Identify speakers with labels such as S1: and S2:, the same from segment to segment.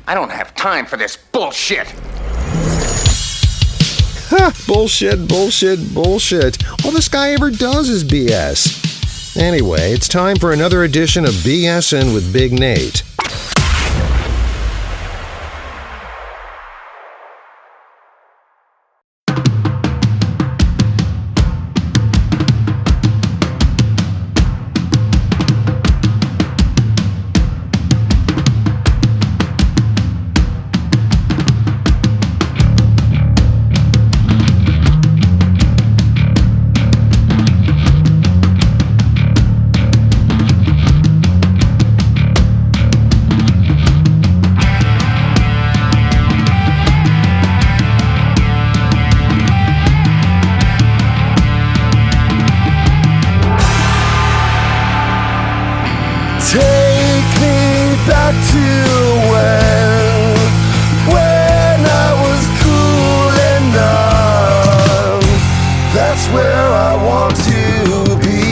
S1: I don't have time for this bullshit.
S2: Ha! Bullshit, bullshit, bullshit. All this guy ever does is BS. Anyway, it's time for another edition of BSN with Big Nate.
S3: Take me back to when I was cool and numb. That's where I want to be.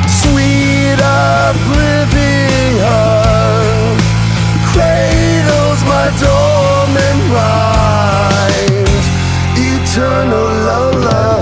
S3: Sweet oblivion cradles my dormant mind. Eternal lullaby.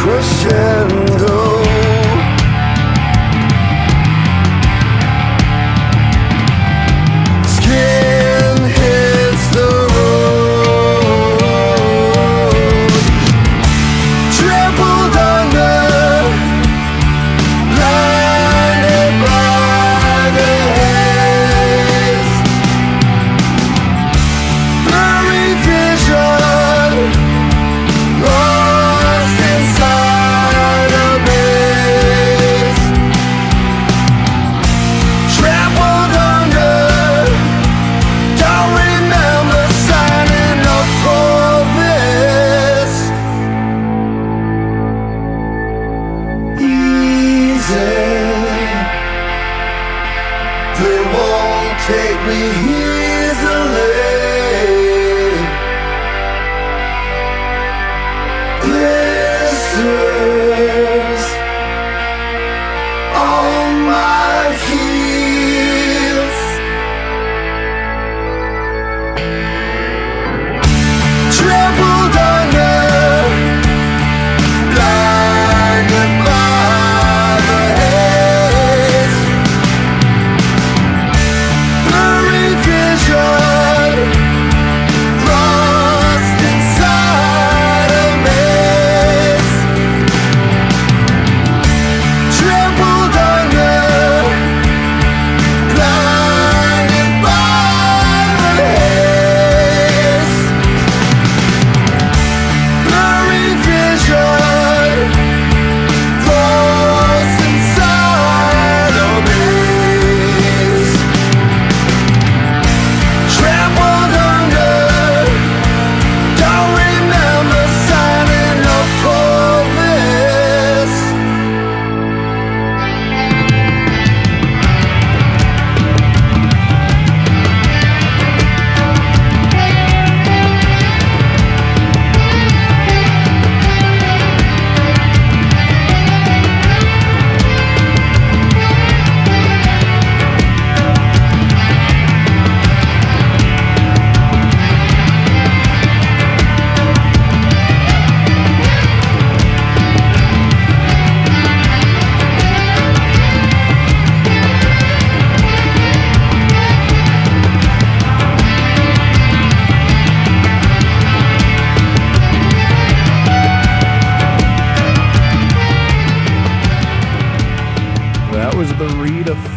S3: Crescendo. Skin hits the road. Trampled under, blinded by the haze. Blurry vision, lost inside a maze. Trampled under, don't remember signing up for this. Easy, they won't take me easily. Blisters on my heels. Trampled under, blinded by the haze. Blurry vision, lost inside a maze. Trampled under, blinded by the haze.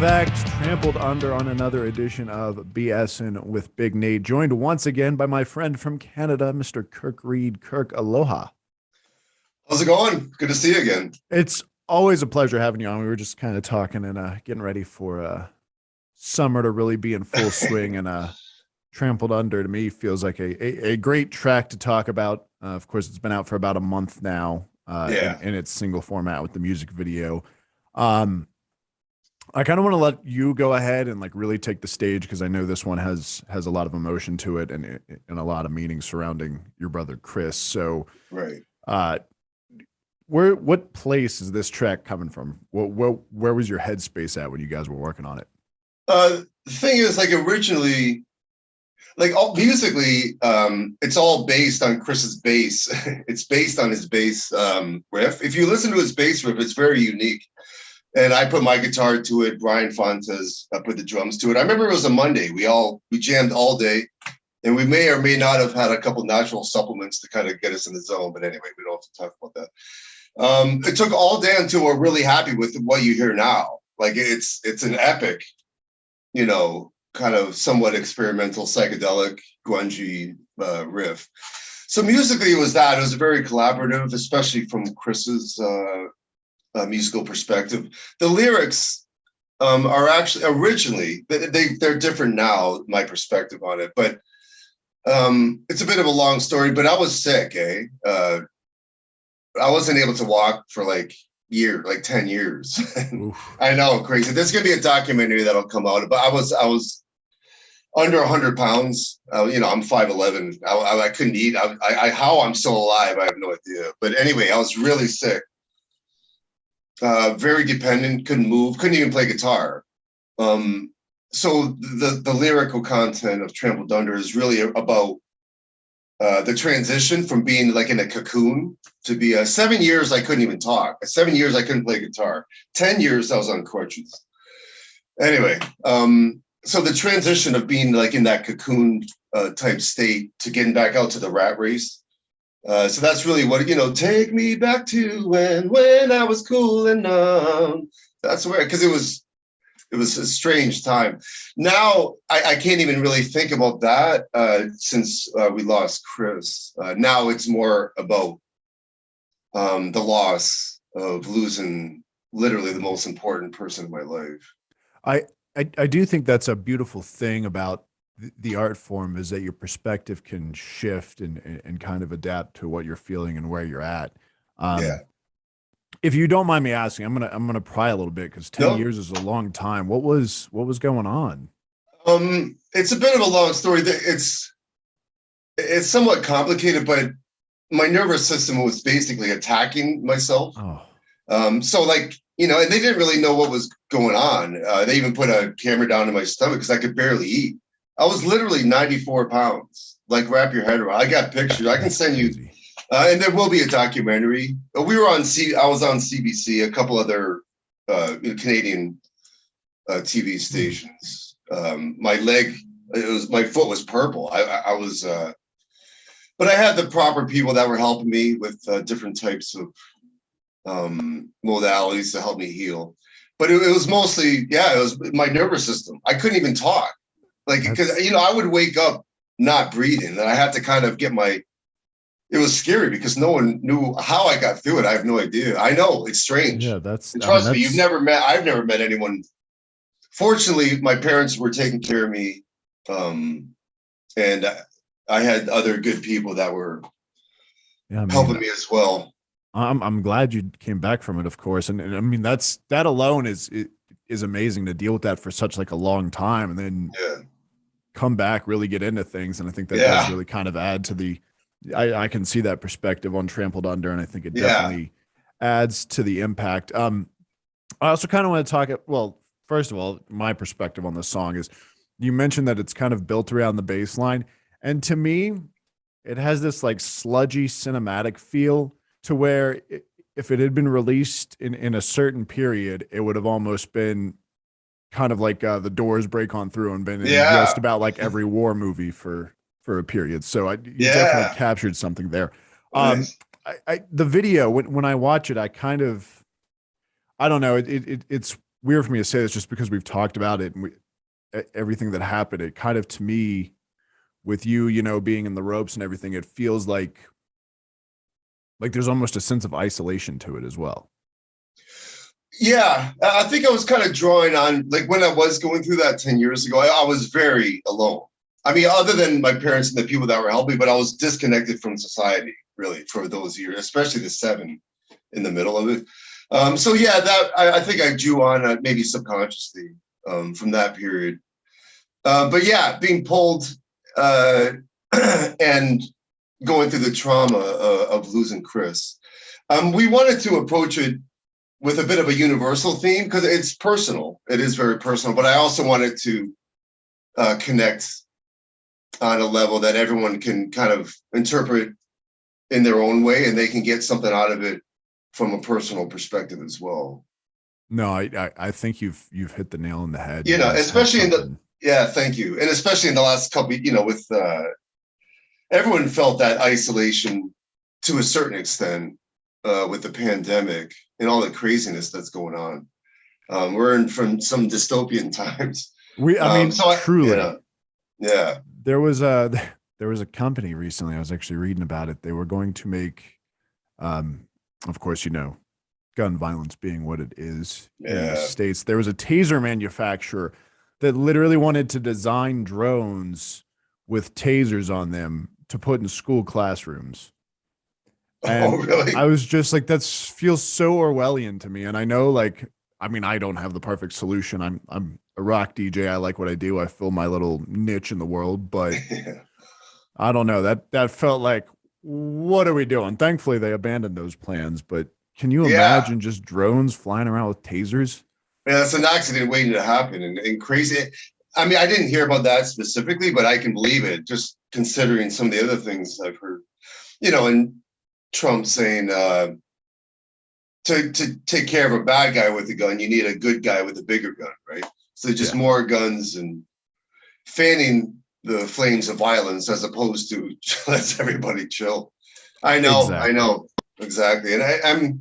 S4: fact, Trampled Under on another edition of BSing with Big Nate, joined once again by my friend from Canada, Mr. Kirk Reed. Kirk, aloha.
S5: How's it going? Good to see you again.
S4: It's always a pleasure having you on. We were just kind of talking and getting ready for summer to really be in full swing, and Trampled Under to me feels like a great track to talk about. Of course, it's been out for about a month now in its single format with the music video. I kind of want to let you go ahead and like really take the stage, because I know this one has a lot of emotion to it and a lot of meaning surrounding your brother Chris. So,
S5: Right.
S4: What place is this track coming from? Where was your headspace at when you guys were working on it?
S5: The thing is, like, originally, like, musically, it's all based on Chris's bass. It's based on his bass riff. If you listen to his bass riff, it's very unique. And I put my guitar to it. Brian Fontes put the drums to it. I remember it was a Monday. We jammed all day, and we may or may not have had a couple natural supplements to kind of get us in the zone. But anyway, we don't have to talk about that. It took all day until we're really happy with what you hear now. Like, it's an epic, you know, kind of somewhat experimental, psychedelic, grungy riff. So musically, it was that. It was very collaborative, especially from Chris's musical perspective. The lyrics are actually originally they're different now, my perspective on it, but it's a bit of a long story. But I was sick, I wasn't able to walk for like 10 years. I know, crazy. There's gonna be a documentary that'll come out, but I was under 100 pounds. You know, I'm 5'11". I couldn't eat. How I'm still alive, I have no idea. But anyway, I was really sick. Very dependent, couldn't move, couldn't even play guitar. So the lyrical content of Trampled Under is really about the transition from being like in a cocoon to be 7 years I couldn't even talk. 7 years I couldn't play guitar. 10 years I was on crutches. Anyway, so the transition of being like in that cocoon type state to getting back out to the rat race. So that's really what, you know, take me back to when I was cool and numb. That's where, because it was a strange time. Now I can't even really think about that since we lost Chris. Now it's more about the loss of losing literally the most important person in my life.
S4: I do think that's a beautiful thing about the art form, is that your perspective can shift and kind of adapt to what you're feeling and where you're at. If you don't mind me asking, I'm gonna pry a little bit, because 10 years is a long time. What was going on?
S5: It's a bit of a long story. It's somewhat complicated, but my nervous system was basically attacking myself. So, like, you know, and they didn't really know what was going on. They even put a camera down in my stomach because I could barely eat. I was literally 94 pounds. Like, wrap your head around. I got pictures. I can send you. And there will be a documentary. I was on CBC, a couple other Canadian TV stations. My foot was purple. I was, but I had the proper people that were helping me with different types of modalities to help me heal. But it was mostly, it was my nervous system. I couldn't even talk. Like, because, you know, I would wake up not breathing, and I had to kind of get it was scary because no one knew how I got through it. I have no idea. I know, it's strange.
S4: Yeah,
S5: trust me, I've never met anyone. Fortunately, my parents were taking care of me. And I had other good people that were helping me as well.
S4: I'm glad you came back from it, of course. And I mean, that alone is amazing to deal with that for such like a long time, and then come back, really get into things. And I think that does really kind of add to I can see that perspective on Trampled Under, and I think it definitely adds to the impact. I also kind of want to talk, well, first of all, my perspective on this song is, you mentioned that it's kind of built around the bass line. And to me, it has this like sludgy cinematic feel, to where if it had been released in a certain period, it would have almost been kind of like The Doors Break On Through, and been in just about like every war movie for a period. So you definitely captured something there. Nice. The video, when I watch it, I kind of, I don't know, it's weird for me to say this just because we've talked about it and everything that happened. It kind of, to me, with you, you know, being in the ropes and everything, it feels like there's almost a sense of isolation to it as well.
S5: Yeah, I think I was kind of drawing on, like when I was going through that 10 years ago, I was very alone. I mean, other than my parents and the people that were helping, but I was disconnected from society really for those years, especially the 7 in the middle of it. So yeah, that I think I drew on maybe subconsciously from that period. But yeah, being pulled and going through the trauma of losing Chris, we wanted to approach it with a bit of a universal theme because it's personal. It is very personal, but I also wanted to connect on a level that everyone can kind of interpret in their own way, and they can get something out of it from a personal perspective as well.
S4: No, I think you've hit the nail on the head.
S5: You know, especially thank you. And especially in the last couple, you know, with everyone felt that isolation to a certain extent with the pandemic and all the craziness that's going on. We're in from some dystopian times.
S4: Truly.
S5: Yeah.
S4: There was a company recently, I was actually reading about it. They were going to make, of course, you know, gun violence being what it is in the States. There was a taser manufacturer that literally wanted to design drones with tasers on them to put in school classrooms. And
S5: really?
S4: I was just like, that feels so Orwellian to me. And I know, like, I mean, I don't have the perfect solution. I'm a rock DJ. I like what I do. I fill my little niche in the world, but I don't know. That felt like, what are we doing? Thankfully, they abandoned those plans. But can you imagine just drones flying around with tasers?
S5: Yeah, it's an accident waiting to happen and crazy. I mean, I didn't hear about that specifically, but I can believe it just considering some of the other things I've heard. You know, and Trump saying to take care of a bad guy with a gun, you need a good guy with a bigger gun, right? So just more guns and fanning the flames of violence as opposed to let's everybody chill. I know exactly. And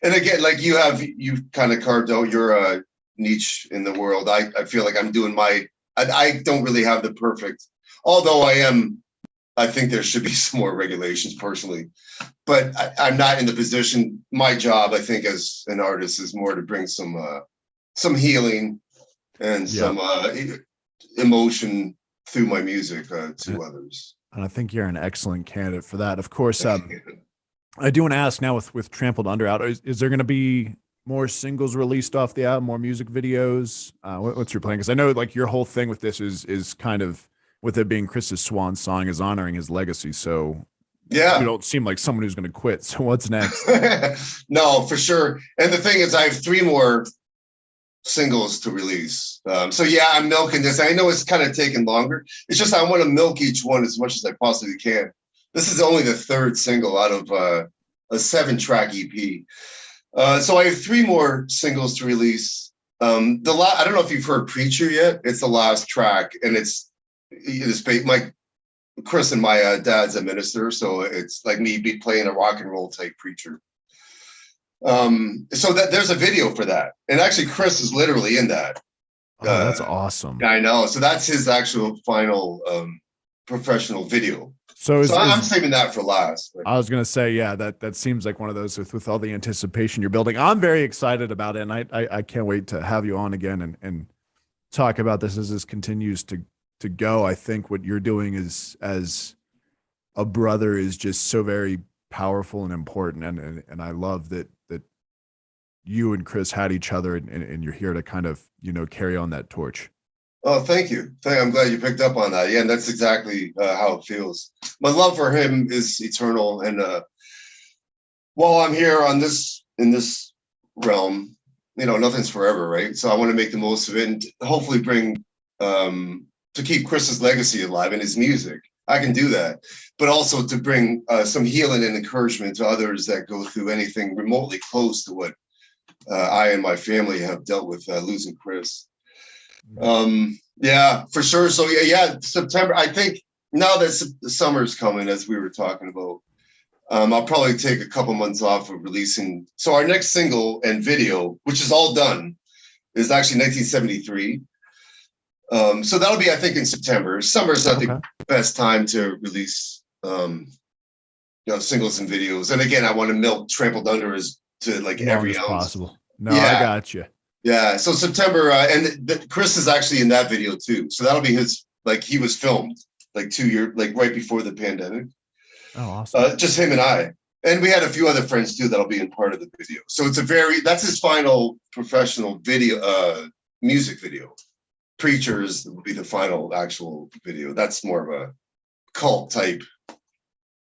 S5: and again, like you've kind of carved out your niche in the world. I feel like I'm doing I don't really have the perfect, although I think there should be some more regulations personally, but I'm not in the position. My job, I think, as an artist is more to bring some healing and some emotion through my music to others.
S4: And I think you're an excellent candidate for that. Of course, I do want to ask now with Trampled Under out, is there going to be more singles released off the album, more music videos? What's your plan? Because I know like your whole thing with this is kind of, with it being Chris's swan song, is honoring his legacy. So you don't seem like someone who's going to quit. So what's next?
S5: No, for sure. And the thing is, I have 3 more singles to release. So yeah, I'm milking this. I know it's kind of taking longer. It's just I want to milk each one as much as I possibly can. This is only the 3rd single out of a 7-track EP. So I have 3 more singles to release. I don't know if you've heard Preacher yet. It's the last track, and it's Chris and my dad's a minister, so it's like me be playing a rock and roll type preacher. So that there's a video for that, and actually Chris is literally in that.
S4: Oh, that's awesome.
S5: I know. So that's his actual final professional video.
S4: So
S5: I'm saving that for last.
S4: I was gonna say, yeah, that seems like one of those with all the anticipation you're building. I'm very excited about it, and I can't wait to have you on again and talk about this as this continues to go. I think what you're doing is, as a brother, is just so very powerful and important, and I love that you and Chris had each other, and you're here to kind of, you know, carry on that torch.
S5: Oh, thank you. I'm glad you picked up on that. Yeah, and that's exactly how it feels. My love for him is eternal, and while I'm here in this realm, you know, nothing's forever, right? So I want to make the most of it and hopefully bring to keep Chris's legacy alive in his music. I can do that, but also to bring some healing and encouragement to others that go through anything remotely close to what I and my family have dealt with losing Chris. Yeah, for sure. So yeah, September. I think now that the summer's coming, as we were talking about, I'll probably take a couple months off of releasing. So our next single and video, which is all done, It's actually 1973. So that'll be, I think, in September. Summer's not the best time to release, singles and videos. And again, I want to milk Trampled Under as to like every ounce
S4: possible. No, I got you.
S5: Yeah. So September, and Chris is actually in that video too. So that'll be his. Like he was filmed like 2 years, like right before the pandemic.
S4: Oh, awesome.
S5: Just him and I. And we had a few other friends too that'll be in part of the video. So it's that's his final professional video, music video. Preachers will be the final actual video. That's more of a cult type,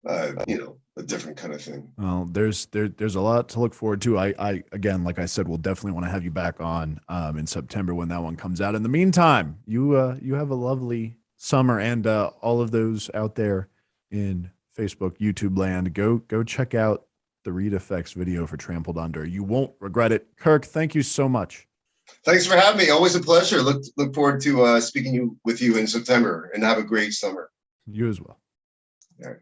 S5: a different kind of thing.
S4: Well, there's a lot to look forward to. I again, like I said, we'll definitely want to have you back on in September when that one comes out. In the meantime, you have a lovely summer, and all of those out there in Facebook, YouTube land, go check out the Reed Effects video for Trampled Under. You won't regret it. Kirk, thank you so much.
S5: Thanks for having me. Always a pleasure. Look forward to speaking with you in September, and have a great summer.
S4: You as well.
S5: All right.